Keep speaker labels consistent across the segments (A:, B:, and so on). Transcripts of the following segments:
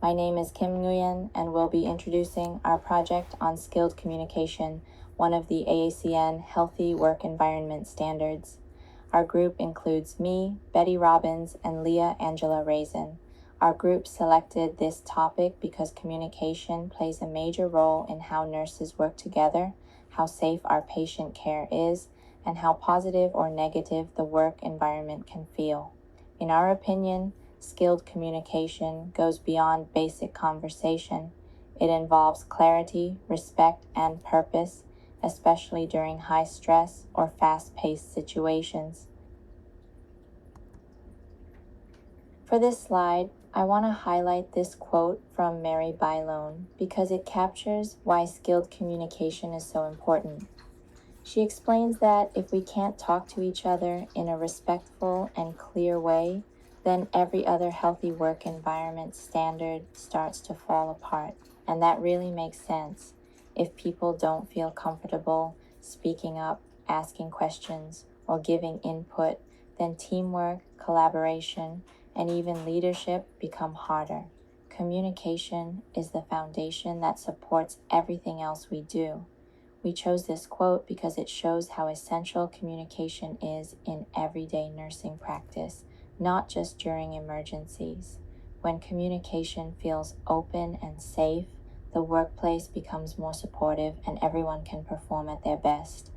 A: My name is Kim Nguyen, and we'll be introducing our project on skilled communication, one of the AACN Healthy Work Environment Standards. Our group includes me, Betty Robbins, and Leah Angela Raisin. Our group selected this topic because communication plays a major role in how nurses work together, how safe our patient care is, and how positive or negative the work environment can feel. In our opinion, skilled communication goes beyond basic conversation. It involves clarity, respect, and purpose, especially during high stress or fast-paced situations. For this slide, I want to highlight this quote from Mary Bailone because it captures why skilled communication is so important. She explains that if we can't talk to each other in a respectful and clear way, then every other healthy work environment standard starts to fall apart. And that really makes sense. If people don't feel comfortable speaking up, asking questions, or giving input, then teamwork, collaboration, and even leadership become harder. Communication is the foundation that supports everything else we do. We chose this quote because it shows how essential communication is in everyday nursing practice, not just during emergencies. When communication feels open and safe, the workplace becomes more supportive and everyone can perform at their best.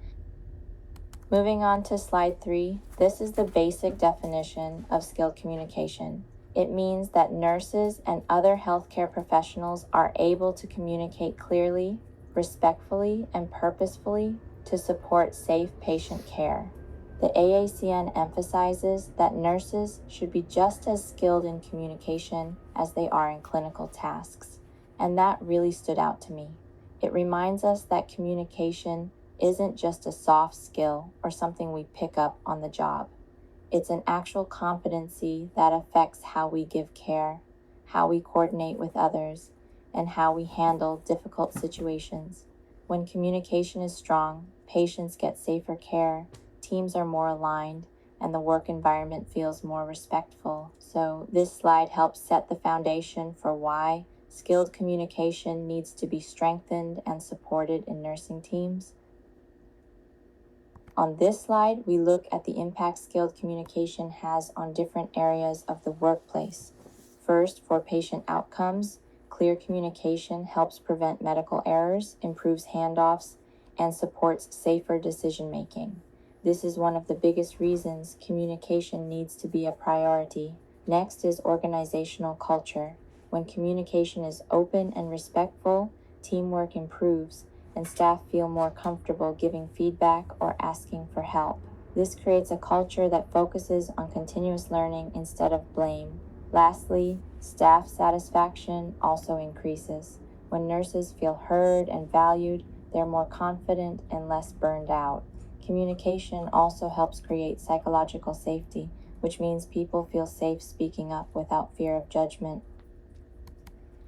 A: Moving on to slide 3, this is the basic definition of skilled communication. It means that nurses and other healthcare professionals are able to communicate clearly, respectfully, and purposefully to support safe patient care. The AACN emphasizes that nurses should be just as skilled in communication as they are in clinical tasks, and that really stood out to me. It reminds us that communication isn't just a soft skill or something we pick up on the job. It's an actual competency that affects how we give care, how we coordinate with others, and how we handle difficult situations. When communication is strong, patients get safer care, teams are more aligned, and the work environment feels more respectful. So this slide helps set the foundation for why skilled communication needs to be strengthened and supported in nursing teams. On this slide, we look at the impact skilled communication has on different areas of the workplace. First, for patient outcomes, clear communication helps prevent medical errors, improves handoffs, and supports safer decision-making. This is one of the biggest reasons communication needs to be a priority. Next is organizational culture. When communication is open and respectful, teamwork improves, and staff feel more comfortable giving feedback or asking for help. This creates a culture that focuses on continuous learning instead of blame. Lastly, staff satisfaction also increases. When nurses feel heard and valued, they're more confident and less burned out. Communication also helps create psychological safety, which means people feel safe speaking up without fear of judgment.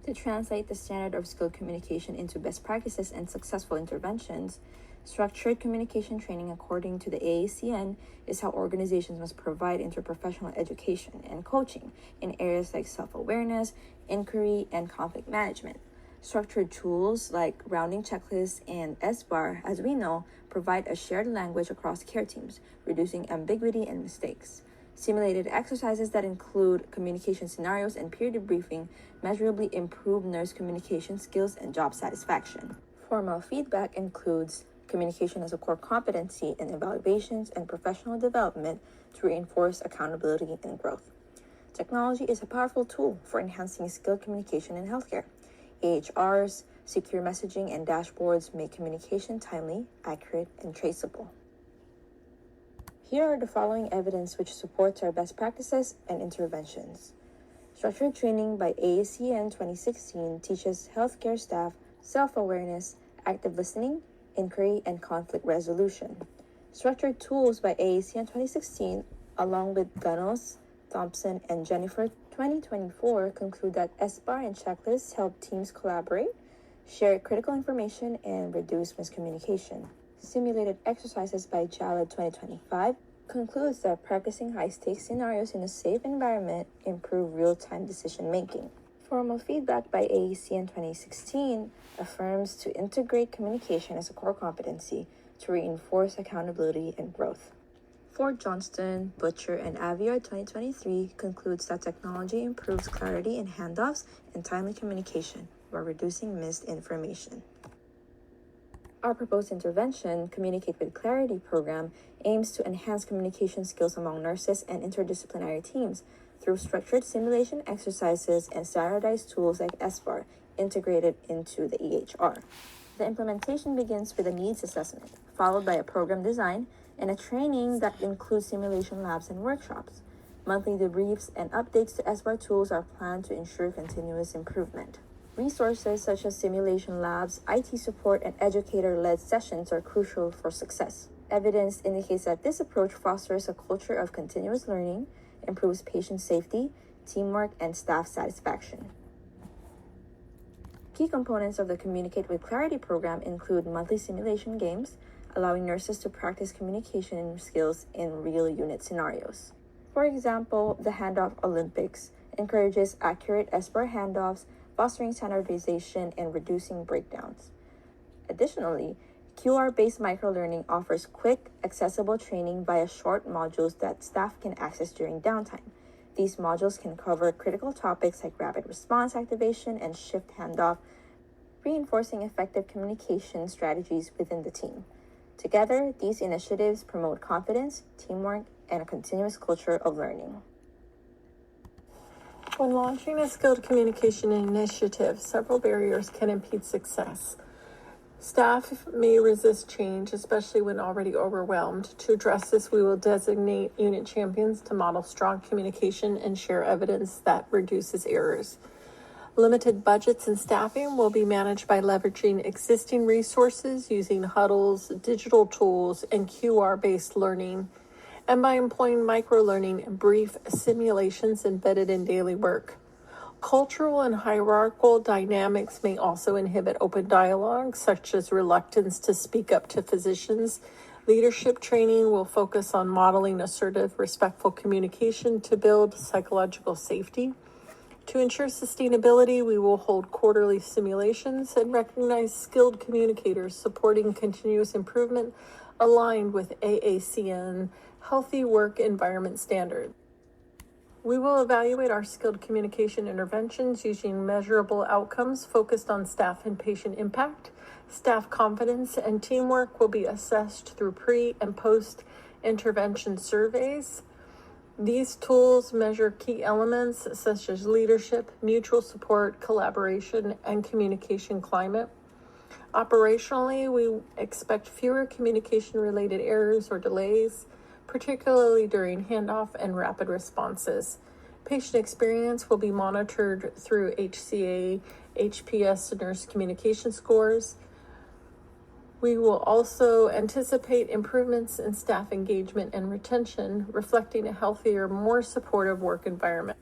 B: To translate the standard of skilled communication into best practices and successful interventions, structured communication training according to the AACN is how organizations must provide interprofessional education and coaching in areas like self-awareness, inquiry, and conflict management. Structured tools like rounding checklists and SBAR, as we know, provide a shared language across care teams, reducing ambiguity and mistakes. Simulated exercises that include communication scenarios and peer debriefing measurably improve nurse communication skills and job satisfaction. Formal feedback includes communication as a core competency in evaluations and professional development to reinforce accountability and growth. Technology is a powerful tool for enhancing skilled communication in healthcare. AHRs, secure messaging, and dashboards make communication timely, accurate, and traceable. Here are the following evidence which supports our best practices and interventions. Structured training by AACN 2016 teaches healthcare staff self-awareness, active listening, inquiry, and conflict resolution. Structured tools by AACN 2016, along with Gunnels, Thompson, and Jennifer 2024, conclude that SBAR and checklists help teams collaborate, share critical information, and reduce miscommunication. Simulated exercises by Jalad 2025 concludes that practicing high-stakes scenarios in a safe environment improve real-time decision-making. Formal feedback by AAC in 2016 affirms to integrate communication as a core competency to reinforce accountability and growth. Ford Johnston, Butcher, and Aviar 2023 concludes that technology improves clarity in handoffs and timely communication while reducing missed information. Our proposed intervention, Communicate with Clarity program, aims to enhance communication skills among nurses and interdisciplinary teams through structured simulation exercises and standardized tools like SBAR integrated into the EHR. The implementation begins with a needs assessment, followed by a program design and a training that includes simulation labs and workshops. Monthly debriefs and updates to SBAR tools are planned to ensure continuous improvement. Resources such as simulation labs, IT support, and educator-led sessions are crucial for success. Evidence indicates that this approach fosters a culture of continuous learning, improves patient safety, teamwork, and staff satisfaction. Key components of the Communicate with Clarity program include monthly simulation games, allowing nurses to practice communication skills in real unit scenarios. For example, the Handoff Olympics encourages accurate SBAR handoffs, fostering standardization and reducing breakdowns. Additionally, QR-based microlearning offers quick, accessible training via short modules that staff can access during downtime. These modules can cover critical topics like rapid response activation and shift handoff, reinforcing effective communication strategies within the team. Together, these initiatives promote confidence, teamwork, and a continuous culture of learning.
C: When launching a skilled communication initiative, several barriers can impede success. Staff may resist change, especially when already overwhelmed. To address this, we will designate unit champions to model strong communication and share evidence that reduces errors. Limited budgets and staffing will be managed by leveraging existing resources, using huddles, digital tools, and QR-based learning, and by employing microlearning and brief simulations embedded in daily work. Cultural and hierarchical dynamics may also inhibit open dialogue, such as reluctance to speak up to physicians. Leadership training will focus on modeling assertive, respectful communication to build psychological safety. To ensure sustainability, we will hold quarterly simulations and recognize skilled communicators supporting continuous improvement aligned with AACN Healthy Work Environment Standard. We will evaluate our skilled communication interventions using measurable outcomes focused on staff and patient impact. Staff confidence and teamwork will be assessed through pre- and post-intervention surveys. These tools measure key elements such as leadership, mutual support, collaboration, and communication climate. Operationally, we expect fewer communication-related errors or delays, particularly during handoff and rapid responses. Patient experience will be monitored through HCA, HPS nurse communication scores. We will also anticipate improvements in staff engagement and retention, reflecting a healthier, more supportive work environment.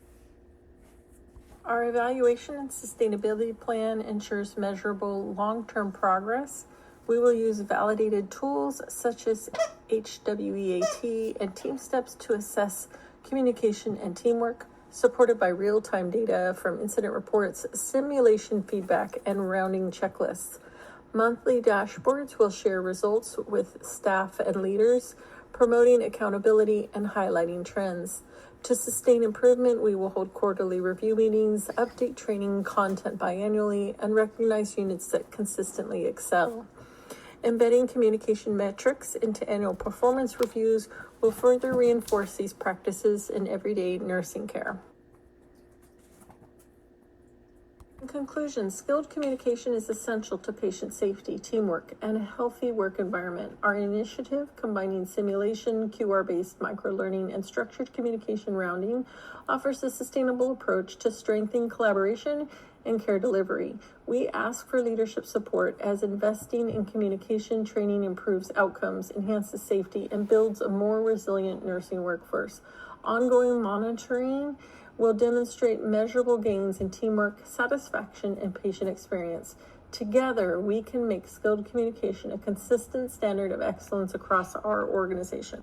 C: Our evaluation and sustainability plan ensures measurable long-term progress. We will use validated tools such as HWEAT and TeamSteps to assess communication and teamwork, supported by real-time data from incident reports, simulation feedback, and rounding checklists. Monthly dashboards will share results with staff and leaders, promoting accountability and highlighting trends. To sustain improvement, we will hold quarterly review meetings, update training content biannually, and recognize units that consistently excel. Embedding communication metrics into annual performance reviews will further reinforce these practices in everyday nursing care. In conclusion, skilled communication is essential to patient safety, teamwork, and a healthy work environment. Our initiative, combining simulation, QR-based microlearning, and structured communication rounding, offers a sustainable approach to strengthening collaboration and care delivery. We ask for leadership support as investing in communication training improves outcomes, enhances safety, and builds a more resilient nursing workforce. Ongoing monitoring will demonstrate measurable gains in teamwork, satisfaction, and patient experience. Together, we can make skilled communication a consistent standard of excellence across our organization.